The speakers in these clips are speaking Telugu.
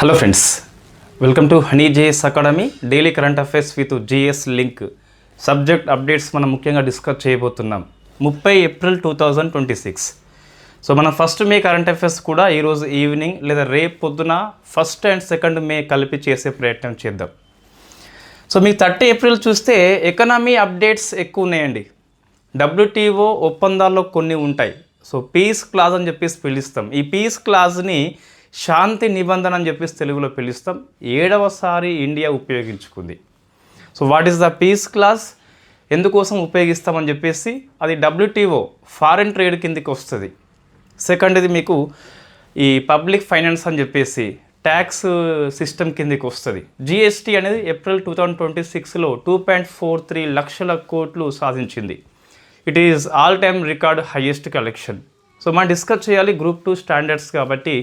Hello friends, welcome to Honey JS academy daily current affairs with GS link. Subject updates మనం ముఖ్యంగా డిస్కస్ చేయబోతున్నాం 30 ఏప్రిల్ 2026. సో మనం ఫస్ట్ మే కరెంట్ అఫైర్స్ కూడా ఈరోజు ఈవినింగ్ లేదా రేపు పొద్దున ఫస్ట్ అండ్ సెకండ్ మే కలిపి చేసే ప్రయత్నం చేద్దాం. సో మీకు 30 ఏప్రిల్ చూస్తే ఎకనామీ అప్డేట్స్ ఎక్కువ ఉన్నాయండి. WTO ఒప్పందాల్లో కొన్ని ఉంటాయి. సో పీస్ క్లాజ్ అని చెప్పేసి పిలుస్తాం. ఈ పీస్ క్లాజ్ని శాంతి నిబంధన అని చెప్పేసి తెలుగులో పిలుస్తాం. 7వసారి ఇండియా ఉపయోగించుకుంది. So what is the peace clause, ఎందుకోసం ఉపయోగిస్తామని చెప్పేసి అది WTO ఫారెన్ ట్రేడ్ కిందకి వస్తుంది. సెకండ్ ఇది మీకు ఈ పబ్లిక్ ఫైనాన్స్ అని చెప్పేసి ట్యాక్స్ సిస్టమ్ కిందకి వస్తుంది. GST అనేది ఏప్రిల్ 2026లో 2.43 లక్షల కోట్లు సాధించింది. It is all time record highest collection. So మనం డిస్కస్ చేయాలి గ్రూప్ 2 స్టాండర్డ్స్ కాబట్టి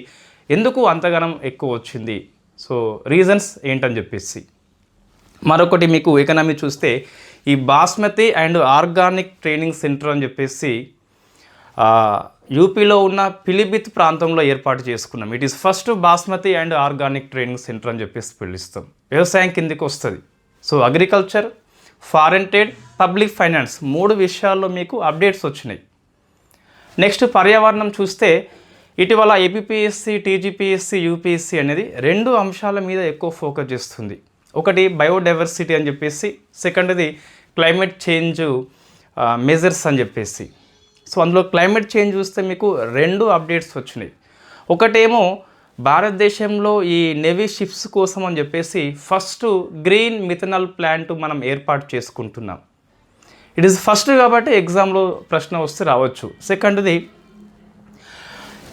ఎందుకు అంతగానం ఎక్కువ వచ్చింది, సో రీజన్స్ ఏంటని చెప్పేసి. మరొకటి మీకు ఎకనామీ చూస్తే ఈ basmati and organic training centre అని చెప్పేసి యూపీలో ఉన్న పిలిభిత్ ప్రాంతంలో ఏర్పాటు చేసుకున్నాం. It is first basmati and organic training centre అని చెప్పేసి పిలుస్తాం. వ్యవసాయం కిందకి వస్తుంది. So agriculture, foreign trade, public finance 3 విషయాల్లో మీకు అప్డేట్స్ వచ్చినాయి. నెక్స్ట్ పర్యావరణం చూస్తే ఇటీవల ఏపీపీఎస్సీ, టీజీపీఎస్సీ, యూపీఎస్సీ అనేది 2 అంశాల మీద ఎక్కువ ఫోకస్ చేస్తుంది. ఒకటి బయోడైవర్సిటీ అని చెప్పేసి, సెకండ్ది క్లైమేట్ చేంజ్ మెజర్స్ అని చెప్పేసి. సో అందులో క్లైమేట్ చేంజ్ చూస్తే మీకు 2 అప్డేట్స్ వచ్చినాయి. ఒకటేమో భారతదేశంలో ఈ నేవీ షిప్స్ కోసం అని చెప్పేసి ఫస్ట్ గ్రీన్ మిథనాల్ ప్లాంట్ మనం ఏర్పాటు చేసుకుంటున్నాం. ఇట్ ఈస్ ఫస్ట్ కాబట్టి ఎగ్జామ్లో ప్రశ్న వస్తే రావచ్చు. సెకండ్ది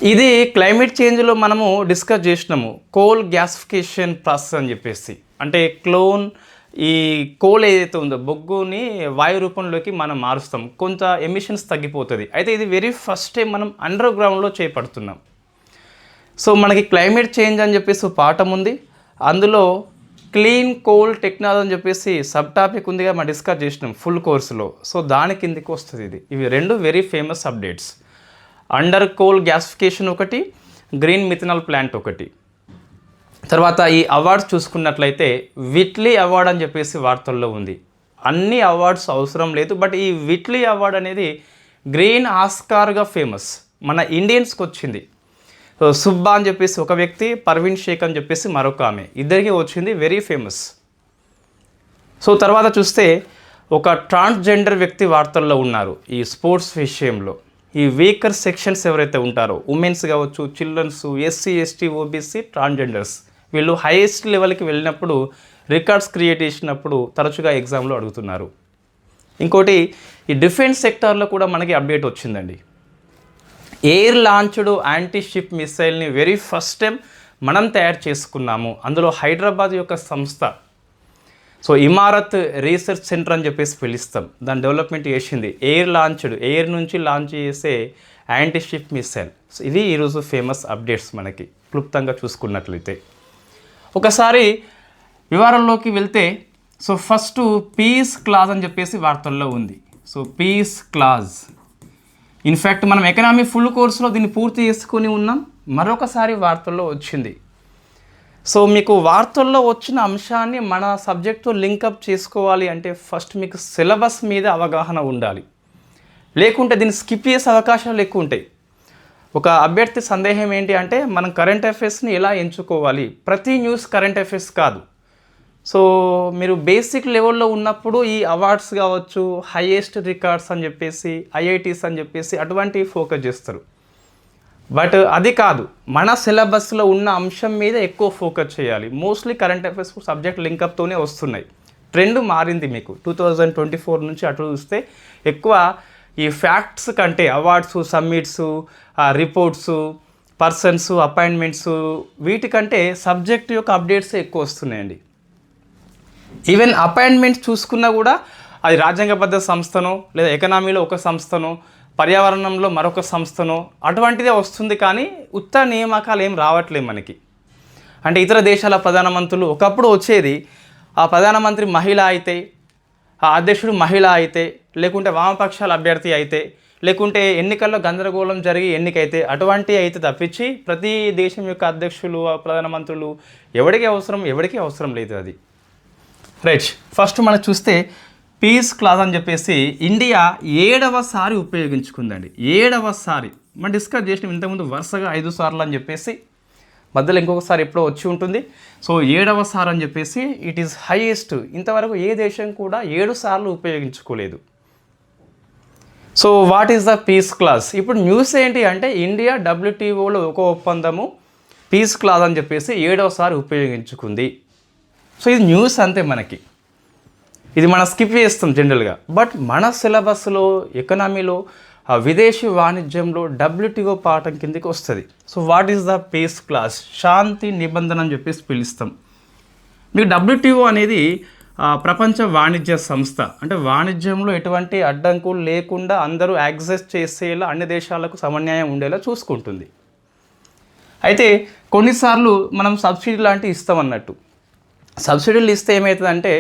ఇది క్లైమేట్ చేంజ్లో మనము డిస్కస్ చేసినాము, కోల్ గ్యాసిఫికేషన్ ప్రాసెస్ అని చెప్పేసి. అంటే ఈ కోల్ ఏదైతే ఉందో బొగ్గుని వాయు రూపంలోకి మనం మారుస్తాం, కొంత ఎమిషన్స్ తగ్గిపోతుంది. అయితే ఇది వెరీ ఫస్ట్ టైం మనం అండర్ గ్రౌండ్లో చేపడుతున్నాం. సో మనకి క్లైమేట్ చేంజ్ అని చెప్పేసి పాఠం ఉంది, అందులో క్లీన్ కోల్ టెక్నాలజీ అని చెప్పేసి సబ్ టాపిక్ ఉందిగా మనం డిస్కస్ చేసినాం ఫుల్ కోర్సులో. సో దాని కిందకి వస్తుంది ఇది. ఇవి 2 very famous updates. Under coal gasification ఒకటి, గ్రీన్ మిథనాల్ ప్లాంట్ ఒకటి. తర్వాత ఈ అవార్డ్స్ చూసుకున్నట్లయితే విట్లీ అవార్డ్ అని చెప్పేసి వార్తల్లో ఉంది. అన్ని అవార్డ్స్ అవసరం లేదు, బట్ ఈ విట్లీ అవార్డ్ అనేది గ్రీన్ ఆస్కార్గా ఫేమస్, మన ఇండియన్స్కి వచ్చింది. సో సుబ్బా అని చెప్పేసి ఒక వ్యక్తి, పర్వీన్ షేక్ అని చెప్పేసి మరొక ఆమె, ఇద్దరికి వచ్చింది, వెరీ ఫేమస్. సో తర్వాత చూస్తే ఒక ట్రాన్స్జెండర్ వ్యక్తి వార్తల్లో ఉన్నారు ఈ స్పోర్ట్స్ విషయంలో. ఈ వీకర్ సెక్షన్స్ ఎవరైతే ఉంటారో, ఉమెన్స్ కావచ్చు, childrens, SC, ST, OBC, transgenders, వీళ్ళు హైయెస్ట్ లెవెల్కి వెళ్ళినప్పుడు రికార్డ్స్ క్రియేట్ చేసినప్పుడు తరచుగా ఎగ్జామ్లో అడుగుతున్నారు. ఇంకోటి ఈ డిఫెన్స్ సెక్టార్లో కూడా మనకి అప్డేట్ వచ్చిందండి. ఎయిర్ లాంచ్డ్ యాంటీ షిప్ మిసైల్ని వెరీ ఫస్ట్ టైం మనం తయారు చేసుకున్నాము. అందులో హైదరాబాద్ యొక్క సంస్థ, సో ఇమారత్ రీసెర్చ్ సెంటర్ అని చెప్పేసి పిలుస్తాం, దాని డెవలప్మెంట్ చేసింది. ఎయిర్ నుంచి లాంచ్ చేసే యాంటీ షిప్ మిసైల్. సో ఇవి ఈరోజు ఫేమస్ అప్డేట్స్ మనకి క్లుప్తంగా చూసుకున్నట్లయితే. ఒకసారి వివరాల్లోకి వెళ్తే, సో ఫస్ట్ పీస్ క్లాజ్ అని చెప్పేసి వార్తల్లో ఉంది. సో పీస్ క్లాజ్ ఇన్ఫ్యాక్ట్ మనం ఎకనామీ ఫుల్ కోర్సులో దీన్ని పూర్తి చేసుకొని ఉన్నాం, మరొకసారి వార్తల్లో వచ్చింది. సో మీకు వార్తల్లో వచ్చిన అంశాన్ని మన సబ్జెక్టుతో లింకప్ చేసుకోవాలి అంటే ఫస్ట్ మీకు సిలబస్ మీద అవగాహన ఉండాలి, లేకుంటే దీన్ని స్కిప్ చేసే అవకాశాలు ఎక్కువ ఉంటాయి. ఒక అభ్యర్థి సందేహం ఏంటి అంటే మనం కరెంట్ అఫైర్స్ని ఎలా ఎంచుకోవాలి, ప్రతి న్యూస్ కరెంట్ అఫైర్స్ కాదు. సో మీరు బేసిక్ లెవెల్లో ఉన్నప్పుడు ఈ అవార్డ్స్ కావచ్చు, హైయెస్ట్ రికార్డ్స్ అని చెప్పేసి, IITs అని చెప్పేసి అటువంటివి ఫోకస్ చేస్తారు. బట్ అది కాదు, మన సిలబస్లో ఉన్న అంశం మీద ఎక్కువ ఫోకస్ చేయాలి. మోస్ట్లీ కరెంట్ అఫైర్స్ సబ్జెక్ట్ లింకప్తోనే వస్తున్నాయి. ట్రెండ్ మారింది మీకు 2024 నుంచి అటు చూస్తే ఎక్కువ ఈ ఫ్యాక్ట్స్ కంటే awards, summits, reports, persons, appointments వీటికంటే సబ్జెక్ట్ యొక్క అప్డేట్స్ ఎక్కువ వస్తున్నాయండి. ఈవెన్ అపాయింట్మెంట్స్ చూసుకున్నా కూడా అది రాజ్యాంగబద్ధ సంస్థనో లేదా ఎకనామీలో ఒక సంస్థనో పర్యావరణంలో మరొక సంస్థనో అటువంటిదే వస్తుంది, కానీ ఉత్త నియామకాలు ఏం రావట్లేదు మనకి. అంటే ఇతర దేశాల ప్రధానమంత్రులు ఒకప్పుడు వచ్చేది, ఆ ప్రధానమంత్రి మహిళ అయితే, ఆ అధ్యక్షుడు మహిళ అయితే, లేకుంటే వామపక్షాల అభ్యర్థి అయితే లేకుంటే ఎన్నికల్లో గందరగోళం జరిగి ఎన్నికైతే అటువంటి అయితే తప్పించి ప్రతి దేశం యొక్క అధ్యక్షులు ప్రధానమంత్రులు ఎవరికి అవసరం లేదు అది. రైట్, ఫస్ట్ మనం చూస్తే పీస్ క్లాజ్ అని చెప్పేసి ఇండియా 7వసారి ఉపయోగించుకుందండి. 7వసారి మనం డిస్కస్ చేసిన ఇంతకుముందు వరుసగా 5 సార్లు అని చెప్పేసి మధ్యలో ఇంకొకసారి ఎప్పుడో వచ్చి ఉంటుంది. సో 7వసారి అని చెప్పేసి ఇట్ ఈస్ హైయెస్ట్. ఇంతవరకు ఏ దేశం కూడా 7 సార్లు ఉపయోగించుకోలేదు. So what is the peace clause? ఇప్పుడు న్యూస్ ఏంటి అంటే ఇండియా WTOలో ఒక ఒప్పందము పీస్ క్లాజ్ అని చెప్పేసి 7వసారి ఉపయోగించుకుంది. సో ఇది న్యూస్ అంతే, మనకి ఇది మనం స్కిప్ చేస్తాం జనరల్గా. బట్ మన సిలబస్లో ఎకనామీలో విదేశీ వాణిజ్యంలో WTO పాఠం కిందకి వస్తుంది. So what is the peace clause? శాంతి నిబంధన అని చెప్పేసి పిలుస్తాం. మీకు WTO అనేది ప్రపంచ వాణిజ్య సంస్థ, అంటే వాణిజ్యంలో ఎటువంటి అడ్డంకులు లేకుండా అందరూ యాక్సెస్ చేసేలా అన్ని దేశాలకు సమన్యాయం ఉండేలా చూసుకుంటుంది. అయితే కొన్నిసార్లు మనం సబ్సిడీ లాంటివి ఇస్తామన్నట్టు. సబ్సిడీలు ఇస్తే ఏమవుతుందంటే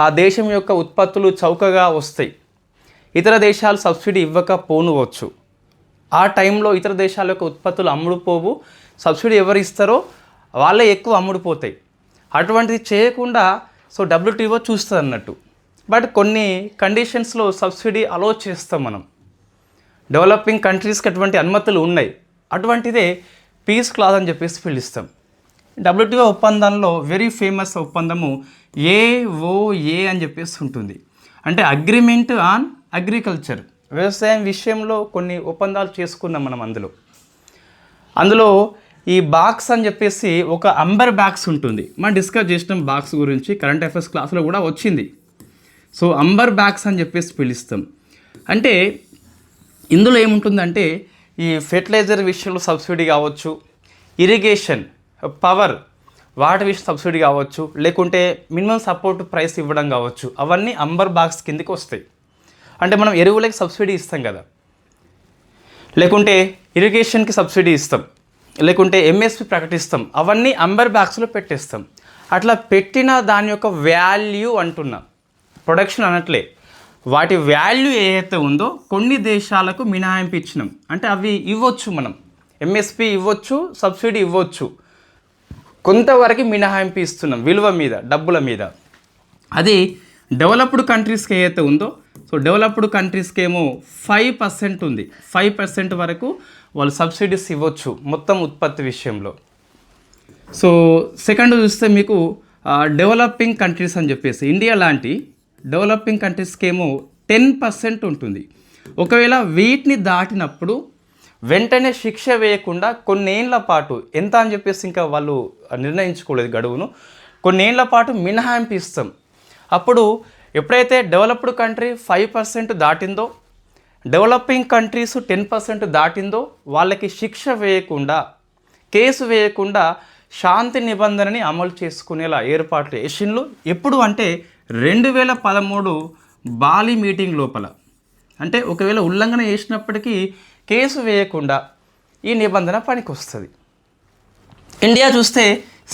ఆ దేశం యొక్క ఉత్పత్తులు చౌకగా వస్తాయి, ఇతర దేశాలు సబ్సిడీ ఇవ్వకపోవచ్చు. ఆ టైంలో ఇతర దేశాల యొక్క ఉత్పత్తులు అమ్ముడుపోవు, సబ్సిడీ ఎవరు ఇస్తారో వాళ్ళే ఎక్కువ అమ్ముడుపోతాయి. అటువంటిది చేయకుండా సో WTO చూస్తుంది అన్నట్టు. బట్ కొన్ని కండిషన్స్లో సబ్సిడీ అలో చేస్తాం మనం. డెవలపింగ్ కంట్రీస్కి అటువంటి అనుమతులు ఉన్నాయి. అటువంటిదే పీస్ క్లాజ్ అని చెప్పేసి పిలుస్తాం. WTO ఒప్పందంలో వెరీ ఫేమస్ ఒప్పందము AOA అని చెప్పేసి ఉంటుంది. అంటే అగ్రిమెంట్ ఆన్ అగ్రికల్చర్, వ్యవసాయం విషయంలో కొన్ని ఒప్పందాలు చేసుకున్నాం మనం. అందులో ఈ బాక్స్ అని చెప్పేసి ఒక అంబర్ బాక్స్ ఉంటుంది. మనం డిస్కస్ చేసిన బాక్స్ గురించి కరెంట్ అఫైర్స్ క్లాస్లో కూడా వచ్చింది. సో అంబర్ బాక్స్ అని చెప్పేసి పిలుస్తాం. అంటే ఇందులో ఏముంటుందంటే ఈ ఫెర్టిలైజర్ విషయంలో సబ్సిడీ కావచ్చు, ఇరిగేషన్, పవర్ వాటి విషయం సబ్సిడీ కావచ్చు, లేకుంటే మినిమం సపోర్ట్ ప్రైస్ ఇవ్వడం కావచ్చు, అవన్నీ అంబర్ బాక్స్ కిందకి వస్తాయి. అంటే మనం ఎరువులకి సబ్సిడీ ఇస్తాం కదా, లేకుంటే ఇరిగేషన్కి సబ్సిడీ ఇస్తాం, లేకుంటే MSP ప్రకటిస్తాం, అవన్నీ అంబర్ బాక్స్లో పెట్టేస్తాం. అట్లా పెట్టిన దాని యొక్క వాల్యూ అంటున్నా, ప్రొడక్షన్ అనట్లే, వాటి వాల్యూ ఏదైతే ఉందో కొన్ని దేశాలకు మినహాయింపు ఇచ్చినాం. అంటే అవి ఇవ్వచ్చు, మనం MSP ఇవ్వచ్చు, సబ్సిడీ ఇవ్వచ్చు, కొంతవరకు మినహాయింపు ఇస్తున్నాం విలువ మీద, డబ్బుల మీద. అది డెవలప్డ్ కంట్రీస్కి ఏదైతే ఉందో, సో డెవలప్డ్ కంట్రీస్కి ఏమో 5% ఉంది. 5% వరకు వాళ్ళు సబ్సిడీస్ ఇవ్వచ్చు మొత్తం ఉత్పత్తి విషయంలో. సో సెకండ్ చూస్తే మీకు డెవలపింగ్ కంట్రీస్ అని చెప్పేసి ఇండియా లాంటి డెవలపింగ్ కంట్రీస్కి ఏమో 10% ఉంటుంది. ఒకవేళ వీటిని దాటినప్పుడు వెంటనే శిక్ష వేయకుండా కొన్నేళ్ల పాటు, ఎంత అని చెప్పేసి ఇంకా వాళ్ళు నిర్ణయించుకోలేదు గడువును, కొన్నేళ్ల పాటు మినహాయింపు ఇస్తాం. అప్పుడు ఎప్పుడైతే డెవలప్డ్ కంట్రీ 5% దాటిందో, డెవలపింగ్ కంట్రీస్ 10% దాటిందో, వాళ్ళకి శిక్ష వేయకుండా, కేసు వేయకుండా శాంతి నిబంధనని అమలు చేసుకునేలా ఏర్పాట్లు చేసిండ్లు. ఎప్పుడు అంటే 2013 బాలి మీటింగ్ లోపల. అంటే ఒకవేళ ఉల్లంఘన చేసినప్పటికీ కేసు వేయకుండా ఈ నిబంధన పనికి వస్తుంది. ఇండియా చూస్తే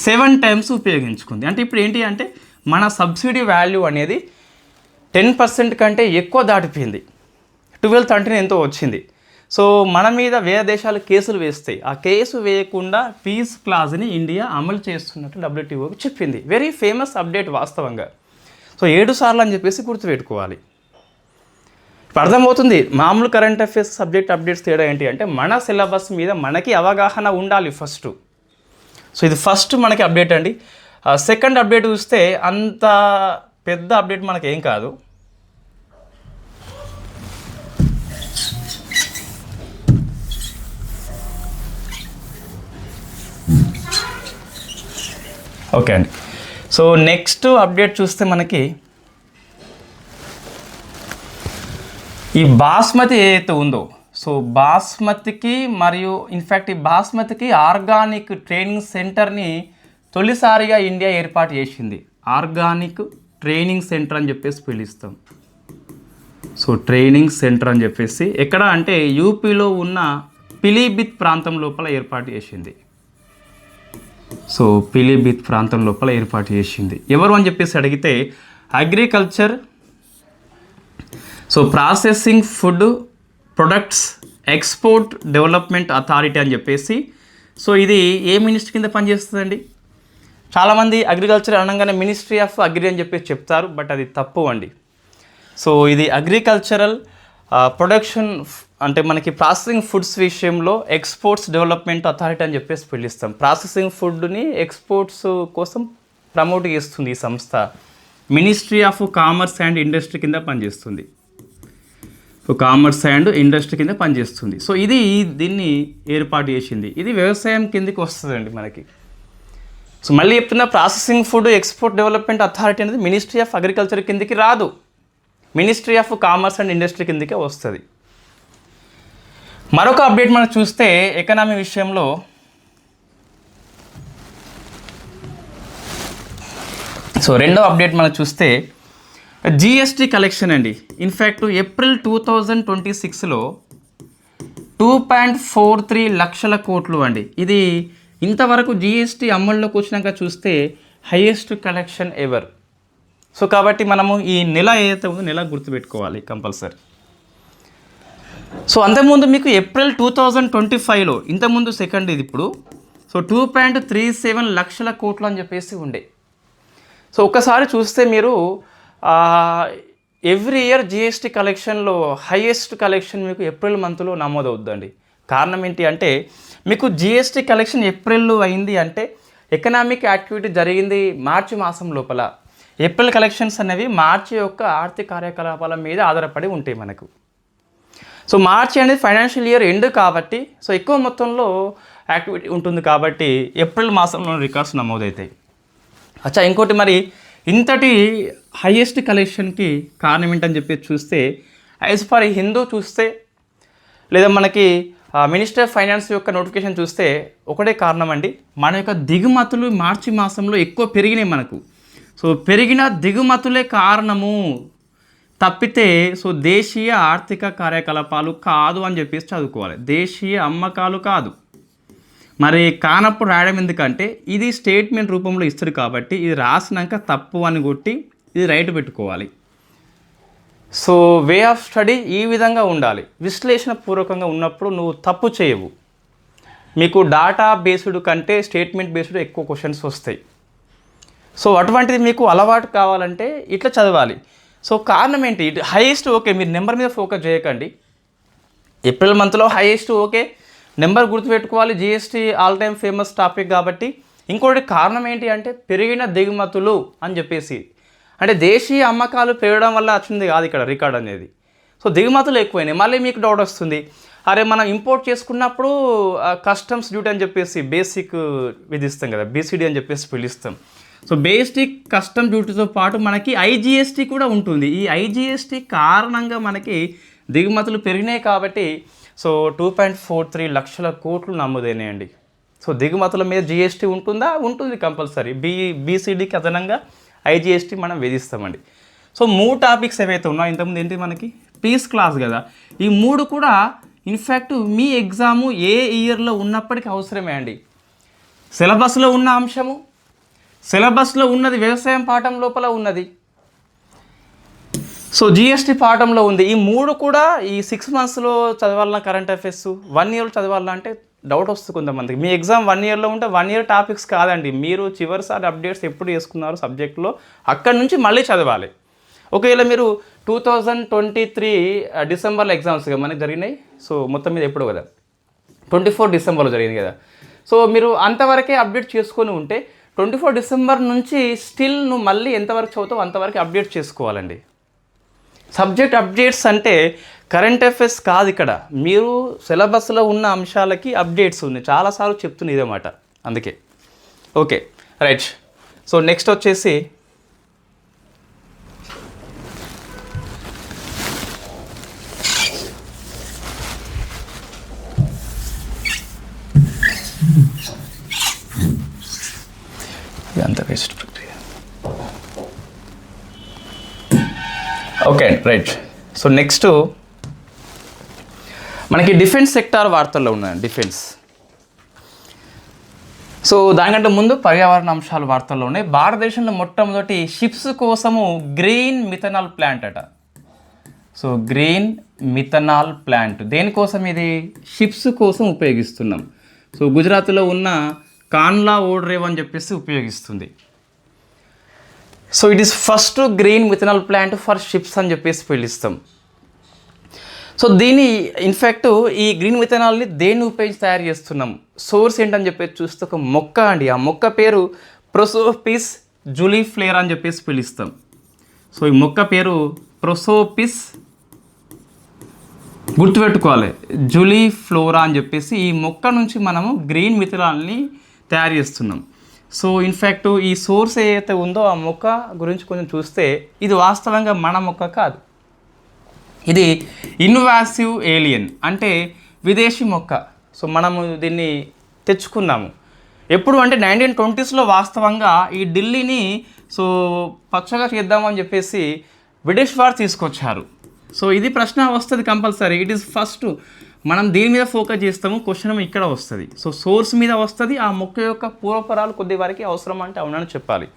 7 టైమ్స్ ఉపయోగించుకుంది. అంటే ఇప్పుడు ఏంటి అంటే మన సబ్సిడీ వాల్యూ అనేది 10% కంటే ఎక్కువ దాటిపోయింది. 12-13 ఎంతో వచ్చింది. సో మన మీద వేరే దేశాలు కేసులు వేస్తాయి. ఆ కేసు వేయకుండా పీస్ క్లాజ్ని ఇండియా అమలు చేస్తున్నట్టు WTOకి చెప్పింది. వెరీ ఫేమస్ అప్డేట్ వాస్తవంగా. సో 7 సార్లు అని చెప్పేసి గుర్తుపెట్టుకోవాలి. ఇప్పుడు అర్థమవుతుంది మామూలు కరెంట్ అఫైర్స్ సబ్జెక్ట్ అప్డేట్స్ తేడా ఏంటి అంటే మన సిలబస్ మీద మనకి అవగాహన ఉండాలి ఫస్ట్. సో ఇది ఫస్ట్ మనకి అప్డేట్ అండి. సెకండ్ అప్డేట్ చూస్తే అంత పెద్ద అప్డేట్ మనకి ఏం కాదు. ఓకే అండి. సో నెక్స్ట్ అప్డేట్ చూస్తే మనకి ఈ బాస్మతి ఏదైతే ఉందో, సో బాస్మతికి మరియు ఇన్ఫ్యాక్ట్ ఈ బాస్మతికి ఆర్గానిక్ ట్రైనింగ్ సెంటర్ని తొలిసారిగా ఇండియా ఏర్పాటు చేసింది. ఆర్గానిక్ ట్రైనింగ్ సెంటర్ అని చెప్పేసి పిలుస్తాం. సో ట్రైనింగ్ సెంటర్ అని చెప్పేసి ఎక్కడ అంటే యూపీలో ఉన్న పిలీభిత్ ప్రాంతం లోపల ఏర్పాటు చేసింది. సో పిలీభిత్ ప్రాంతం లోపల ఏర్పాటు చేసింది ఎవరు అని చెప్పేసి అడిగితే agriculture, so processing food products export development authority అని చెప్పేసి. సో ఇది ఏ మినిస్ట్రీ కింద పనిచేస్తుందండి? చాలామంది అగ్రికల్చర్ అనగానే మినిస్ట్రీ ఆఫ్ అగ్రి అని చెప్పేసి చెప్తారు, బట్ అది తప్పు అండి. సో ఇది అగ్రికల్చరల్ ప్రొడక్షన్ అంటే మనకి ప్రాసెసింగ్ ఫుడ్స్ విషయంలో ఎక్స్పోర్ట్స్ డెవలప్మెంట్ అథారిటీ అని చెప్పేసి పిలుస్తాం. ప్రాసెసింగ్ ఫుడ్ని ఎక్స్పోర్ట్స్ కోసం ప్రమోట్ చేస్తుంది ఈ సంస్థ. Ministry of commerce and industry కింద పనిచేస్తుంది. కామర్స్ అండ్ ఇండస్ట్రీ కింద పనిచేస్తుంది. సో ఇది దీన్ని ఏర్పాటు చేసింది. ఇది వ్యవసాయం కిందకి వస్తుందండి మనకి. సో మళ్ళీ చెప్తున్నా, processing food export development authority అనేది మినిస్ట్రీ ఆఫ్ అగ్రికల్చర్ కిందకి రాదు, ministry of commerce and industry కిందకే వస్తుంది. మరొక అప్డేట్ మనం చూస్తే ఎకనామీ విషయంలో సో రెండో అప్డేట్ మనం చూస్తే జిఎస్టీ కలెక్షన్ అండి. ఇన్ఫ్యాక్ట్ ఏప్రిల్ 2026లో 2.43 లక్షల కోట్లు అండి. ఇది ఇంతవరకు జిఎస్టీ అమల్లోకి వచ్చినాక చూస్తే హైయెస్ట్ కలెక్షన్ ఎవర్. సో కాబట్టి మనము ఈ నెల ఏదైతే ఉందో నెల గుర్తుపెట్టుకోవాలి కంపల్సరీ. సో అంతకుముందు మీకు ఏప్రిల్ 2025లో ఇంతకుముందు సెకండ్ ఇది ఇప్పుడు. సో 2.37 లక్షల కోట్లు అని చెప్పేసి ఉండే. సో ఒక్కసారి చూస్తే మీరు ఎవ్రీ ఇయర్ జిఎస్టీ కలెక్షన్లో హైయెస్ట్ కలెక్షన్ మీకు ఏప్రిల్ మంత్లో నమోదవుద్దండి. కారణం ఏంటి అంటే మీకు జిఎస్టీ కలెక్షన్ ఏప్రిల్లో అయింది అంటే ఎకనామిక్ యాక్టివిటీ జరిగింది మార్చి మాసం లోపల. ఏప్రిల్ కలెక్షన్స్ అనేవి మార్చి యొక్క ఆర్థిక కార్యకలాపాల మీద ఆధారపడి ఉంటాయి మనకు. సో మార్చి అనేది ఫైనాన్షియల్ ఇయర్ ఎండ్ కాబట్టి సో ఎక్కువ మొత్తంలో యాక్టివిటీ ఉంటుంది కాబట్టి ఏప్రిల్ మాసంలో రికార్డ్స్ నమోదవుతాయి. అచ్చా, ఇంకోటి మరి ఇంతటి హైయెస్ట్ కలెక్షన్కి కారణం ఏంటని చెప్పి చూస్తే యాజ్ ఫర్ హిందూ చూస్తే లేదా మనకి మినిస్టర్ ఆఫ్ ఫైనాన్స్ యొక్క నోటిఫికేషన్ చూస్తే ఒకటే కారణం అండి, మన యొక్క దిగుమతులు మార్చి మాసంలో ఎక్కువ పెరిగినాయి మనకు. సో పెరిగిన దిగుమతులే కారణము తప్పితే సో దేశీయ ఆర్థిక కార్యకలాపాలు కాదు అని చెప్పేసి చదువుకోవాలి. దేశీయ అమ్మకాలు కాదు. మరి కానప్పుడు రాయడం ఎందుకంటే ఇది స్టేట్మెంట్ రూపంలో ఇస్తారు కాబట్టి ఇది రాసినాక తప్పు అని కొట్టి ఇది రైట్ పెట్టుకోవాలి. సో వే ఆఫ్ స్టడీ ఈ విధంగా ఉండాలి. విశ్లేషణ పూర్వకంగా ఉన్నప్పుడు నువ్వు తప్పు చేయవు. మీకు డాటా బేస్డ్ కంటే స్టేట్మెంట్ బేస్డ్ ఎక్కువ క్వశ్చన్స్ వస్తాయి. సో అటువంటిది మీకు అలవాటు కావాలంటే ఇట్లా చదవాలి. సో కారణం ఏంటి? హైయెస్ట్ ఓకే, మీరు నెంబర్ మీద ఫోకస్ చేయకండి. ఏప్రిల్ మంత్లో హైయెస్ట్ ఓకే, నెంబర్ గుర్తుపెట్టుకోవాలి. GST all time famous topic కాబట్టి. ఇంకోటి కారణం ఏంటి అంటే పెరిగిన దిగుమతులు అని చెప్పేసి, అంటే దేశీయ అమ్మకాలు పెరగడం వల్ల వచ్చింది కాదు ఇక్కడ రికార్డ్ అనేది. సో దిగుమతులు ఎక్కువైనాయి. మళ్ళీ మీకు డౌట్ వస్తుంది, అరే మనం ఇంపోర్ట్ చేసుకున్నప్పుడు కస్టమ్స్ డ్యూటీ అని చెప్పేసి బేసిక్ విధిస్తాం కదా, బీసీడీ అని చెప్పేసి పిలుస్తాం. సో బేసిక్ కస్టమ్ డ్యూటీతో పాటు మనకి ఐజిఎస్టీ కూడా ఉంటుంది. ఈ ఐజిఎస్టీ కారణంగా మనకి దిగుమతులు పెరిగినాయి కాబట్టి సో 2.43 లక్షల కోట్లు నమోదైనాయండి. సో దిగుమతుల మీద జిఎస్టీ ఉంటుందా? ఉంటుంది కంపల్సరీ. బీసీడీకి అదనంగా ఐజిఎస్టీ మనం విధిస్తామండి. సో 3 టాపిక్స్ ఏవైతే ఉన్నాయో ఇంతకుముందు ఏంటి మనకి పీస్ క్లాస్ కదా, ఈ 3 కూడా ఇన్ఫ్యాక్ట్ మీ ఎగ్జాము ఏ ఇయర్లో ఉన్నప్పటికీ అవసరమే అండి. సిలబస్లో ఉన్న అంశము, సిలబస్లో ఉన్నది వ్యవసాయం పాఠం లోపల ఉన్నది, సో జిఎస్టీ పాఠంలో ఉంది. ఈ 3 కూడా ఈ 6 మంత్స్లో చదవాలన్నా కరెంట్ అఫైర్స్, 1 ఇయర్ చదవాలన్నా అంటే డౌట్ వస్తుంది కొంతమందికి. మీ ఎగ్జామ్ 1 ఇయర్లో ఉంటే 1 ఇయర్ టాపిక్స్ కాదండి, మీరు చివరిసారి అప్డేట్స్ ఎప్పుడు చేసుకున్నారు సబ్జెక్ట్లో అక్కడి నుంచి మళ్ళీ చదవాలి. ఒకవేళ మీరు 2023 డిసెంబర్లో ఎగ్జామ్స్ మనకి జరిగినాయి. సో మొత్తం మీద ఎప్పుడు కదా 24 డిసెంబర్లో జరిగింది కదా. సో మీరు అంతవరకే అప్డేట్ చేసుకొని ఉంటే 24 డిసెంబర్ నుంచి స్టిల్ నువ్వు మళ్ళీ ఎంతవరకు చదువుతావు అంతవరకు అప్డేట్ చేసుకోవాలండి. సబ్జెక్ట్ అప్డేట్స్ అంటే కరెంట్ అఫైర్స్ కాదు ఇక్కడ, మీరు సిలబస్లో ఉన్న అంశాలకి అప్డేట్స్ ఉన్నాయి. చాలాసార్లు చెప్తున్నా ఇదేమాట, అందుకే. Okay right. సో నెక్స్ట్ వచ్చేసి అంత వేస్ట్ ప్రక్రియ. Okay right. సో నెక్స్ట్ మనకి డిఫెన్స్ సెక్టార్ వార్తల్లో ఉన్నాయి. డిఫెన్స్, సో దానికంటే ముందు పర్యావరణ అంశాలు వార్తల్లో ఉన్నాయి. భారతదేశంలో మొట్టమొదటి షిప్స్ కోసము గ్రీన్ మిథనాల్ ప్లాంట్ అట. సో గ్రీన్ మిథనాల్ ప్లాంట్ దేనికోసం ఇది షిప్స్ కోసం ఉపయోగిస్తున్నాం. సో గుజరాత్లో ఉన్న కాన్లా ఓడ్రేవ్ అని చెప్పేసి ఉపయోగిస్తుంది. So it is first green methanol plant for ships అని చెప్పేసి పిలుస్తాం. సో దీన్ని ఇన్ఫ్యాక్ట్ ఈ గ్రీన్ మిథనాల్ని దేన్ని ఉపయోగించి తయారు చేస్తున్నాం, సోర్స్ ఏంటని చెప్పేసి చూస్తే ఒక మొక్క అండి. ఆ మొక్క పేరు ప్రొసోపిస్ జులిఫ్లోరా అని చెప్పేసి పిలుస్తాం. సో ఈ మొక్క పేరు ప్రొసోపిస్, గుర్తుపెట్టుకోవాలి, జులిఫ్లోరా అని చెప్పేసి ఈ మొక్క నుంచి మనము గ్రీన్ మిథనాల్ని తయారు చేస్తున్నాం. సో ఇన్ఫ్యాక్ట్ ఈ సోర్స్ ఏదైతే ఉందో ఆ మొక్క గురించి కొంచెం చూస్తే ఇది వాస్తవంగా మన మొక్క కాదు, ఇది ఇన్వాసివ్ ఏలియన్ అంటే విదేశీ మొక్క. సో మనము దీన్ని తెచ్చుకున్నాము ఎప్పుడు అంటే 1920s వాస్తవంగా ఈ ఢిల్లీని సో పచ్చగా చేద్దామని చెప్పేసి బ్రిటిష్ వారు తీసుకొచ్చారు. సో ఇది ప్రశ్న వస్తుంది కంపల్సరీ. ఇట్ ఈస్ ఫస్ట్ మనం దీని మీద ఫోకస్ చేస్తాము, క్వశ్చన్ ఇక్కడ వస్తుంది. సో సోర్స్ మీద వస్తుంది, ఆ మొక్క యొక్క పూర్వపరాలు కొద్ది వరకు అవసరం అంటే అవునని చెప్పాలి.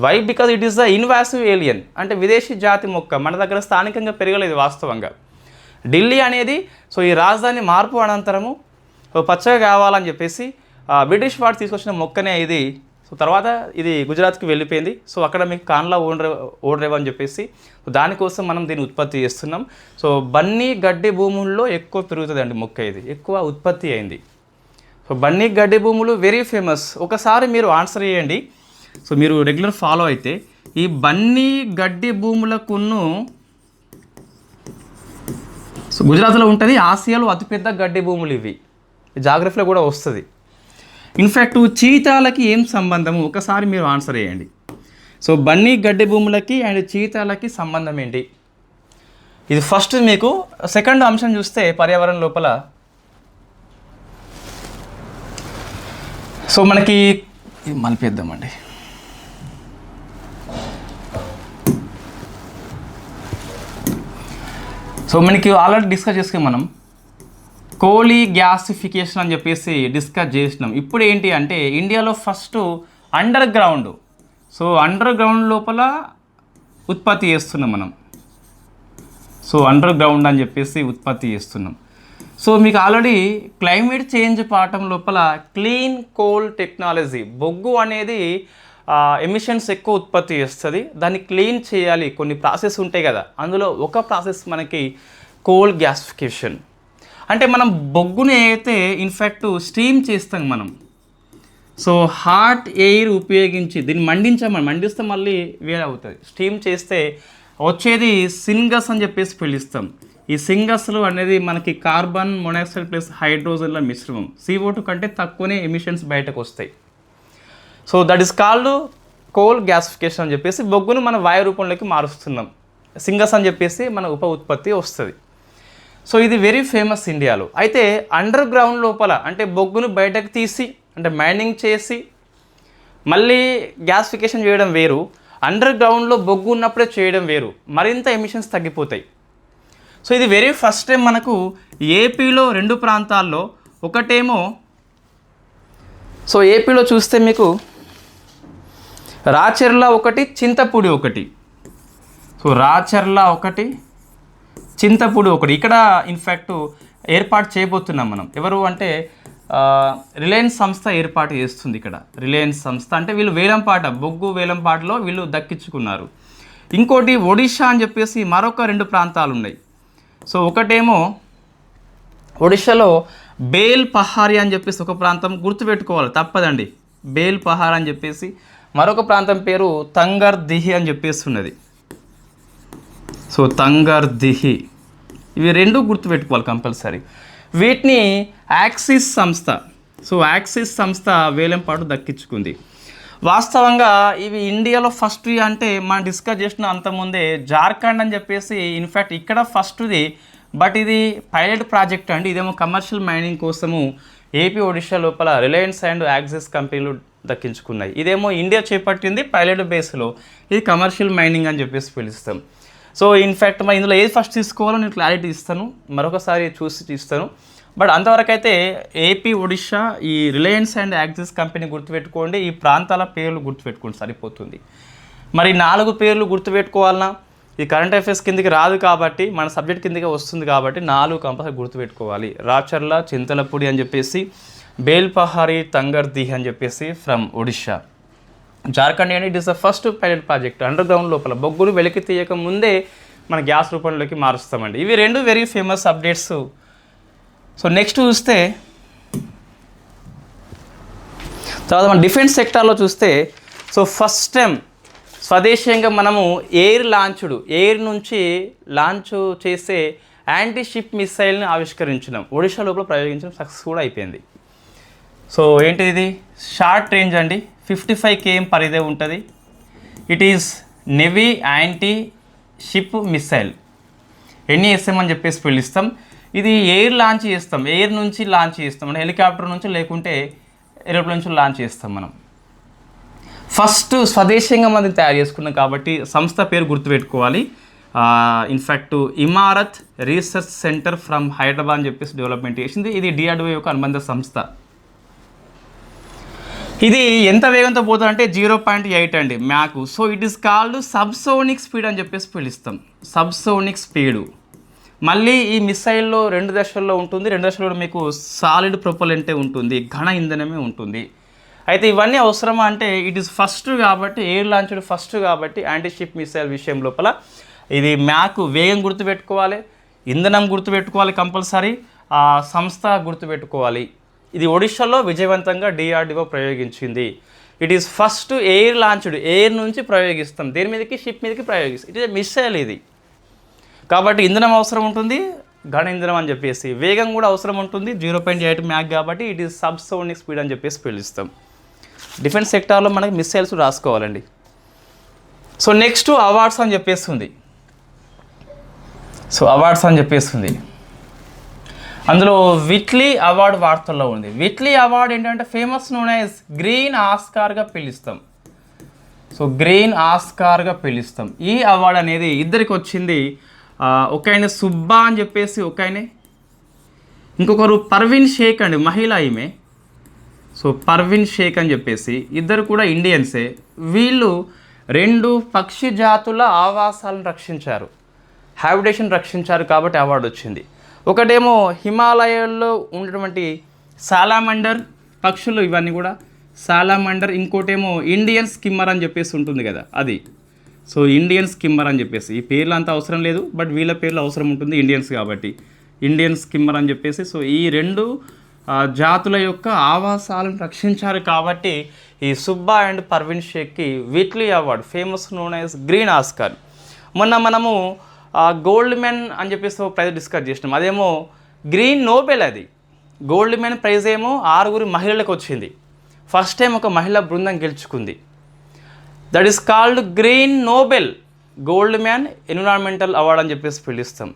Why? Because it is the invasive alien అంటే విదేశీ జాతి మొక్క, మన దగ్గర స్థానికంగా పెరగలేదు వాస్తవంగా. ఢిల్లీ అనేది సో ఈ రాజధాని మార్పు అనంతరము పచ్చగా కావాలని చెప్పేసి బ్రిటిష్ వాడు తీసుకొచ్చిన మొక్కనే ఇది. సో తర్వాత ఇది గుజరాత్కి వెళ్ళిపోయింది. సో అక్కడ మీకు కాన్లా ఓడ్రేవ్ అని చెప్పేసి దానికోసం మనం దీన్ని ఉత్పత్తి చేస్తున్నాం. సో బన్నీ గడ్డి భూముల్లో ఎక్కువ పెరుగుతుందండి మొక్క, ఇది ఎక్కువ ఉత్పత్తి అయింది. సో బన్నీ గడ్డి భూములు వెరీ ఫేమస్. ఒకసారి మీరు ఆన్సర్ చేయండి. సో మీరు రెగ్యులర్ ఫాలో అయితే ఈ బన్నీ గడ్డి భూములకును సో గుజరాత్లో ఉంటుంది, ఆసియాలో అతిపెద్ద గడ్డి భూములు ఇవి, జాగ్రఫీలో కూడా వస్తుంది. ఇన్ఫ్యాక్ట్ చీతాలకి ఏం సంబంధము ఒకసారి మీరు ఆన్సర్ చేయండి. సో బన్నీ గడ్డి భూములకి అండ్ చీతాలకి సంబంధం ఏంటి? ఇది ఫస్ట్ మీకు. సెకండ్ అంశం చూస్తే పర్యావరణం లోపల సో మనకి మలిపేద్దామండి. సో మనకి ఆల్రెడీ డిస్కస్ చేసుకుని మనం కోలీ గ్యాసిఫికేషన్ అని చెప్పేసి డిస్కస్ చేసినాం. ఇప్పుడు ఏంటి అంటే ఇండియాలో first under ground, so under ground లోపల ఉత్పత్తి చేస్తున్నాం మనం. సో అండర్ గ్రౌండ్ అని చెప్పేసి ఉత్పత్తి చేస్తున్నాం. సో మీకు ఆల్రెడీ క్లైమేట్ చేంజ్ పాఠం లోపల క్లీన్ కోల్ టెక్నాలజీ, బొగ్గు అనేది ఎమిషన్స్ ఎక్కువ ఉత్పత్తి చేస్తుంది, దాన్ని క్లీన్ చేయాలి, కొన్ని ప్రాసెస్ ఉంటాయి కదా, అందులో ఒక ప్రాసెస్ మనకి కోల్ గ్యాసిఫికేషన్. అంటే మనం బొగ్గుని అయితే ఇన్ఫ్యాక్ట్ స్టీమ్ చేస్తాం మనం. సో హాట్ ఎయిర్ ఉపయోగించి దీన్ని మండిస్తే మళ్ళీ వేరే అవుతుంది. స్టీమ్ చేస్తే వచ్చేది సింగస్ అని చెప్పేసి పిలుస్తాం. ఈ సింగస్లు అనేది మనకి కార్బన్ మొనాక్సైడ్ ప్లస్ హైడ్రోజన్ల మిశ్రమం, CO2 కంటే తక్కువనే ఎమిషన్స్ బయటకు వస్తాయి. So that is called coal gasification అని చెప్పేసి బొగ్గును మన వాయు రూపంలోకి మారుస్తున్నాం. సింగస్ అని చెప్పేసి మన ఉప ఉత్పత్తి వస్తుంది. సో ఇది వెరీ ఫేమస్ ఇండియాలో. అయితే అండర్ గ్రౌండ్ లోపల అంటే బొగ్గును బయటకు తీసి అంటే మైనింగ్ చేసి మళ్ళీ గ్యాసిఫికేషన్ చేయడం వేరు, అండర్ గ్రౌండ్లో బొగ్గు ఉన్నప్పుడే చేయడం వేరు, మరింత ఎమిషన్స్ తగ్గిపోతాయి. సో ఇది వెరీ ఫస్ట్ టైం మనకు ఏపీలో 2 ప్రాంతాల్లో, ఒకటేమో సో ఏపీలో చూస్తే మీకు రాచర్ల ఒకటి, చింతపూడి ఒకటి. సో రాచర్ల ఒకటి, చింతపూడి ఒకటి. ఇక్కడ ఇన్ఫ్యాక్ట్ ఏర్పాటు చేయబోతున్నాం మనం. ఎవరు అంటే రిలయన్స్ సంస్థ ఏర్పాటు చేస్తుంది ఇక్కడ. రిలయన్స్ సంస్థ అంటే వీళ్ళు వేలంపాట, బొగ్గు వేలంపాటలో వీళ్ళు దక్కించుకున్నారు. ఇంకోటి ఒడిషా అని చెప్పేసి మరొక 2 ప్రాంతాలు ఉన్నాయి. సో ఒకటేమో ఒడిషాలో బేల్ పహారీ అని చెప్పేసి ఒక ప్రాంతం, గుర్తుపెట్టుకోవాలి తప్పదండి, బేల్ పహార్ అని చెప్పేసి. మరొక ప్రాంతం పేరు తంగర్ దిహి అని చెప్పేసి ఉన్నది. సో తంగర్ దిహి, ఇవి 2 గుర్తుపెట్టుకోవాలి కంపల్సరీ. వీటిని యాక్సిస్ సంస్థ, సో యాక్సిస్ సంస్థ వేలంపాటు దక్కించుకుంది. వాస్తవంగా ఇవి ఇండియాలో ఫస్ట్ అంటే మనం డిస్కస్ చేసిన అంతకుముందే జార్ఖండ్ అని చెప్పేసి ఇన్ఫ్యాక్ట్ ఇక్కడ ఫస్ట్ది, బట్ ఇది పైలట్ ప్రాజెక్ట్ అండి. ఇదేమో కమర్షియల్ మైనింగ్ కోసము ఏపీ ఒడిషా లోపల రిలయన్స్ అండ్ యాక్సిస్ కంపెనీలు దక్కించుకున్నాయి. ఇదేమో ఇండియా చేపట్టింది పైలట్ బేస్లో, ఇది కమర్షియల్ మైనింగ్ అని చెప్పేసి పిలుస్తాం. సో ఇన్ఫ్యాక్ట్ మరి ఇందులో ఏది ఫస్ట్ తీసుకోవాలో నేను క్లారిటీ ఇస్తాను, మరొకసారి చూసి ఇస్తాను. బట్ అంతవరకు అయితే ఏపీ ఒడిషా ఈ రిలయన్స్ అండ్ యాక్సిస్ కంపెనీ గుర్తుపెట్టుకోండి, ఈ ప్రాంతాల పేర్లు గుర్తుపెట్టుకోండి సరిపోతుంది. మరి 4 పేర్లు గుర్తుపెట్టుకోవాలన్నా ఈ కరెంట్ అఫైర్స్ కిందకి రాదు కాబట్టి మన సబ్జెక్ట్ కిందకి వస్తుంది కాబట్టి 4 కంపల్సరీ గుర్తుపెట్టుకోవాలి. రాచర్ల, చింతలపూడి అని చెప్పేసి, బేల్పహారి, తంగర్ది అని చెప్పేసి from Odisha. Jharkhand and it is the first pilot project. Under ground లోపల బొగ్గులు వెలికి తీయక ముందే మన గ్యాస్ రూపంలోకి మారుస్తామండి. ఇవి 2 very famous updates. So next చూస్తే తర్వాత మన డిఫెన్స్ సెక్టార్లో చూస్తే సో ఫస్ట్ టైం స్వదేశీయంగా మనము ఎయిర్ నుంచి లాంచ్ చేసే యాంటీ షిప్ మిసైల్ని ఆవిష్కరించినాం. ఒడిషా లోపల ప్రయోగించడం సక్సెస్ కూడా అయిపోయింది. సో ఏంటి ఇది? షార్ట్ రేంజ్ అండి, 55 km పరిధే ఉంటుంది. It is navy anti ship missile, NESM అని చెప్పేసి పిలుస్తాం. ఇది ఎయిర్ లాంచ్ చేస్తాం, ఎయిర్ నుంచి లాంచ్ చేస్తాం, అంటే హెలికాప్టర్ నుంచి లేకుంటే ఏరోప్లేన్ నుంచి లాంచ్ చేస్తాం మనం. ఫస్ట్ స్వదేశంగా మనం తయారు చేసుకున్నాం కాబట్టి సంస్థ పేరు గుర్తుపెట్టుకోవాలి. In fact Imarat research centre from Hyderabad అని చెప్పేసి డెవలప్మెంట్ చేసింది. ఇది DRDO యొక్క అనుబంధ సంస్థ. ఇది ఎంత వేగంతో పోతుందంటే 0.8 అండి Mach. So it is called subsonic speed అని చెప్పేసి పిలుస్తాం, సబ్సోనిక్ స్పీడు. మళ్ళీ ఈ మిసైల్లో 2 దశల్లో ఉంటుంది. 2 దశల్లో మీకు సాలిడ్ ప్రొపలెంటే ఉంటుంది, ఘన ఇంధనమే ఉంటుంది. అయితే ఇవన్నీ అవసరమా అంటే ఇట్ ఈస్ ఫస్ట్ కాబట్టి, ఎయిర్ లాంచ్డ్ ఫస్ట్ కాబట్టి యాంటీ షిప్ మిసైల్ విషయం లోపల ఇది మ్యాక్ వేగం గుర్తుపెట్టుకోవాలి, ఇంధనం గుర్తుపెట్టుకోవాలి కంపల్సరీ, ఆ సంస్థ గుర్తుపెట్టుకోవాలి. ఇది ఒడిషాలో విజయవంతంగా DRDO ప్రయోగించింది. It is first air launched, ఎయిర్ నుంచి ప్రయోగిస్తాం, దేని మీదకి? షిప్ మీదకి ప్రయోగిస్తాం. ఇట్ ఈస్ మిసైల్ ఇది కాబట్టి ఇంధనం అవసరం ఉంటుంది, ఘన ఇంధనం అని చెప్పేసి. వేగం కూడా అవసరం ఉంటుంది, 0.8 మ్యాక్ కాబట్టి ఇట్ ఈస్ సబ్సోనిక్ స్పీడ్ అని చెప్పేసి పిలుస్తాం. డిఫెన్స్ సెక్టార్లో మనకి మిసైల్స్ రాసుకోవాలండి. సో నెక్స్ట్ అవార్డ్స్ అని చెప్పేస్తుంది. సో అవార్డ్స్ అని చెప్పేస్తుంది, అందులో విట్లీ అవార్డ్ వార్తల్లో ఉంది. విట్లీ అవార్డ్ ఏంటంటే ఫేమస్ నోన్ యాజ్ గ్రీన్ ఆస్కార్గా పిలుస్తాం. సో గ్రీన్ ఆస్కార్గా పిలుస్తాం. ఈ అవార్డు అనేది ఇద్దరికి వచ్చింది. ఒక ఆయన సుబ్బా అని చెప్పేసి ఒక ఆయన, ఇంకొకరు పర్వీన్ షేక్ అండి, మహిళ ఈమె. సో పర్వీన్ షేక్ అని చెప్పేసి ఇద్దరు కూడా ఇండియన్సే. వీళ్ళు 2 పక్షి జాతుల ఆవాసాలను రక్షించారు, హ్యాబిటేషన్ రక్షించారు కాబట్టి అవార్డు వచ్చింది. ఒకటేమో హిమాలయాల్లో ఉన్నటువంటి సాలామండర్ పక్షులు, ఇవన్నీ కూడా సాలామండర్. ఇంకోటేమో ఇండియన్ స్కిమ్మర్ అని చెప్పేసి ఉంటుంది కదా, అది. సో ఇండియన్ స్కిమ్మర్ అని చెప్పేసి, ఈ పేర్లు అంత అవసరం లేదు బట్ వీళ్ళ పేర్లు అవసరం ఉంటుంది, ఇండియన్స్ కాబట్టి ఇండియన్ స్కిమ్మర్ అని చెప్పేసి. సో ఈ 2 జాతుల యొక్క ఆవాసాలను రక్షించారు కాబట్టి ఈ సుబ్బా అండ్ పర్వీన్ షేక్కి Whitley award, famous known as green Oscar. మొన్న మనము గోల్డ్ మెన్ అని చెప్పేసి ఒక ప్రైజ్ డిస్కస్ చేసినాం, అదేమో గ్రీన్ నోబెల్. అది గోల్డ్ మెన్ ప్రైజ్ ఏమో 6 మహిళలకు వచ్చింది. ఫస్ట్ టైం ఒక మహిళా బృందం గెలుచుకుంది. That is called green Nobel, gold man environmental award అని చెప్పేసి పిలుస్తాం.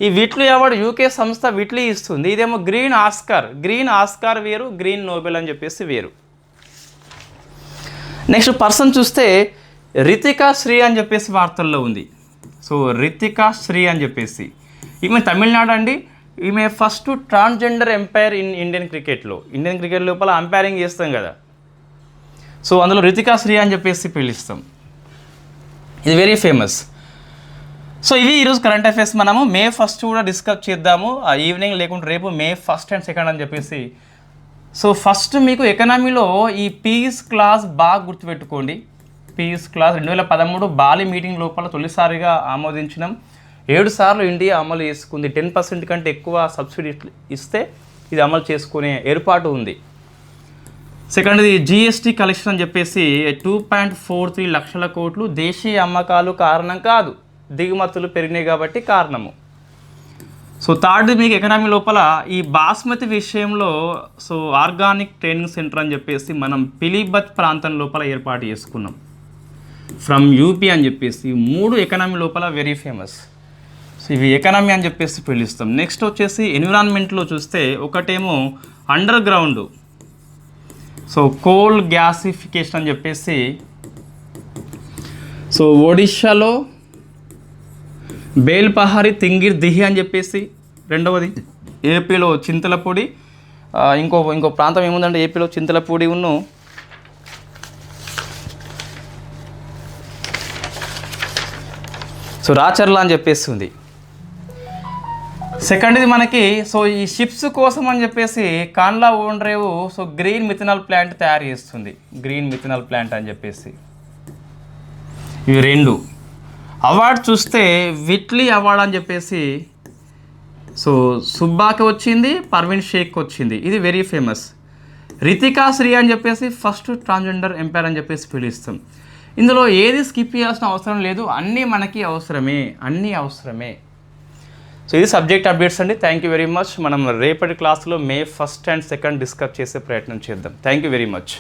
ఈ విట్లీ అవార్డు UK సంస్థ విట్లీ ఇస్తుంది. ఇదేమో గ్రీన్ ఆస్కార్, గ్రీన్ ఆస్కార్ వేరు, గ్రీన్ నోబెల్ అని చెప్పేసి వేరు. నెక్స్ట్ పర్సన్ చూస్తే రితికా శ్రీ అని చెప్పేసి వార్తల్లో ఉంది. సో రితికా శ్రీ అని చెప్పేసి ఈమె తమిళనాడు అండి. ఈమె first transgender empire in Indian క్రికెట్లో. ఇండియన్ క్రికెట్ లోపల అంపైరింగ్ చేస్తాం కదా, సో అందులో రితికా శ్రీ అని చెప్పేసి పిలుస్తాం. ఇది వెరీ ఫేమస్. సో ఇవి ఈరోజు కరెంట్ అఫైర్స్. మనము May 1st కూడా డిస్కస్ చేద్దాము ఆ ఈవినింగ్, లేకుంటే రేపు May 1st and 2nd అని చెప్పేసి. సో ఫస్ట్ మీకు ఎకనామీలో ఈ పీస్ క్లాస్ బాగా గుర్తుపెట్టుకోండి. పీస్ క్లాస్ 2013 బాలి మీటింగ్ లోపల తొలిసారిగా ఆమోదించినాం. 7 సార్లు ఇండియా అమలు చేసుకుంది. 10% కంటే ఎక్కువ సబ్సిడీ ఇస్తే ఇది అమలు చేసుకునే ఏర్పాటు ఉంది. సెకండ్ది GST కలెక్షన్ అని చెప్పేసి 2.43 లక్షల కోట్లు. దేశీయ అమ్మకాలు కారణం కాదు, దిగుమతులు పెరిగినాయి కాబట్టి కారణము. సో థర్డ్ మీకు ఎకనామీ లోపల ఈ బాస్మతి విషయంలో సో ఆర్గానిక్ ట్రైనింగ్ సెంటర్ అని చెప్పేసి మనం పిలిభత్ ప్రాంతం లోపల ఏర్పాటు చేసుకున్నాం ఫ్రమ్ UP అని చెప్పేసి. 3 ఎకనామీ లోపల వెరీ ఫేమస్. సో ఇవి ఎకనామీ అని చెప్పేసి పిలుస్తాం. నెక్స్ట్ వచ్చేసి ఎన్విరాన్మెంట్లో చూస్తే ఒకటేమో under ground, so coal gasification అని చెప్పేసి. సో ఒడిషాలో బేల్పహారి, తింగిర్, దిహి అని చెప్పేసి. రెండవది ఏపీలో చింతలపూడి. ఇంకో ప్రాంతం ఏముందంటే ఏపీలో చింతలపూడి ఉన్ను సో రాచర్ల అని చెప్పేసి ఉంది. సెకండ్ది మనకి సో ఈ షిప్స్ కోసం అని చెప్పేసి కాన్లా ఓన్రేవు సో గ్రీన్ మిథనాల్ ప్లాంట్ తయారు చేస్తుంది. గ్రీన్ మిథనాల్ ప్లాంట్ అని చెప్పేసి ఇవి 2. అవార్డు చూస్తే విట్లీ అవార్డ్ అని చెప్పేసి సో సుబ్బాకి వచ్చింది, పర్వీన్ షేక్ వచ్చింది. ఇది వెరీ ఫేమస్. రితికా శ్రీ అని చెప్పేసి ఫస్ట్ ట్రాన్స్జెండర్ ఎంపైర్ అని చెప్పేసి పిలుస్తాం. ఇందులో ఏది స్కిప్ చేయాల్సిన అవసరం లేదు, అన్నీ మనకి అవసరమే, అన్నీ అవసరమే. సో ఇది సబ్జెక్ట్ అప్డేట్స్ అండి. Thank you very much. మనం రేపటి క్లాస్లో May 1st and 2nd discuss చేసే ప్రయత్నం చేద్దాం. Thank you very much.